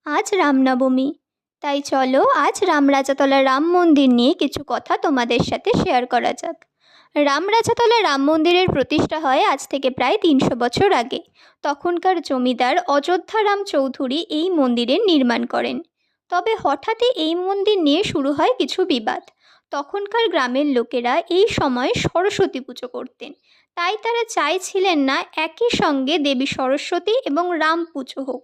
আজ রামনবমী, তাই চলো আজ রামরাজাতলা রাম মন্দির নিয়ে কিছু কথা তোমাদের সাথে শেয়ার করা যাক। রামরাজাতলা রাম মন্দিরের প্রতিষ্ঠা হয় আজ থেকে প্রায় 300 বছর আগে। তখনকার জমিদার অযোধ্যা রাম চৌধুরী এই মন্দিরের নির্মাণ করেন। তবে হঠাৎই এই মন্দির নিয়ে শুরু হয় কিছু বিবাদ। তখনকার গ্রামের লোকেরা এই সময় সরস্বতী পুজো করতেন, তাই তারা চাইছিলেন না একই সঙ্গে দেবী সরস্বতী এবং রাম পুজো হোক।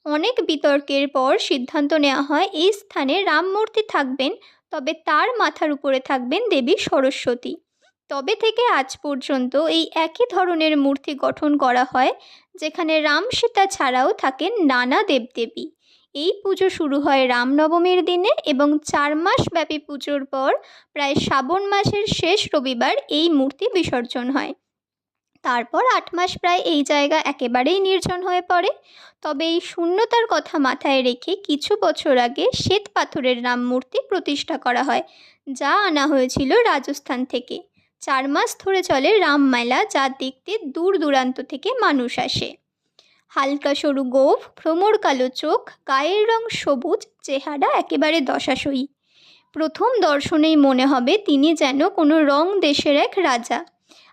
অনেক বিতর্কের পর সিদ্ধান্ত নেওয়া হয় এই স্থানে রাম মূর্তি থাকবেন, তবে তার মাথার উপরে থাকবেন দেবী সরস্বতী। তবে থেকে আজ পর্যন্ত এই একই ধরনের মূর্তি গঠন করা হয়, যেখানে রাম সীতা ছাড়াও থাকেন নানা দেবদেবী। এই পুজো শুরু হয় রামনবমীর দিনে এবং 4 মাস ব্যাপী পুজোর পর প্রায় শ্রাবণ মাসের শেষ রবিবার এই মূর্তি বিসর্জন হয়। তারপর 8 মাস প্রায় এই জায়গা একেবারেই নির্জন হয়ে পড়ে। তবে এই শূন্যতার কথা মাথায় রেখে কিছু বছর আগে শ্বেত পাথরের রাম মূর্তি প্রতিষ্ঠা করা হয়, যা আনা হয়েছিল রাজস্থান থেকে। 4 মাস ধরে চলে রাম মেলা, যা দেখতে দূর দূরান্ত থেকে মানুষ আসে। হালকা সরু গোঁফ, ভ্রমর কালো চোখ, গায়ের রং সবুজ, চেহারা একেবারে দশাসই। প্রথম দর্শনেই মনে হবে তিনি যেন কোনো রং দেশের এক রাজা।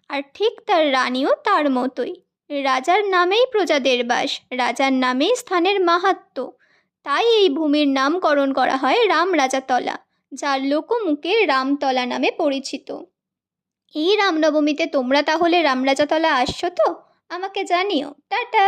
আর ঠিক তার রানীও তার মতোই। রাজার নামেই প্রজাদের বাস, রাজার নামেই স্থানের মাহাত্ম্য। তাই এই ভূমির নামকরণ করা হয় রামরাজাতলা, যার লোকমুখে রামতলা নামে পরিচিত। এই রামনবমীতে তোমরা তাহলে রামরাজাতলা আসছো তো? আমাকে জানিও। টাটা।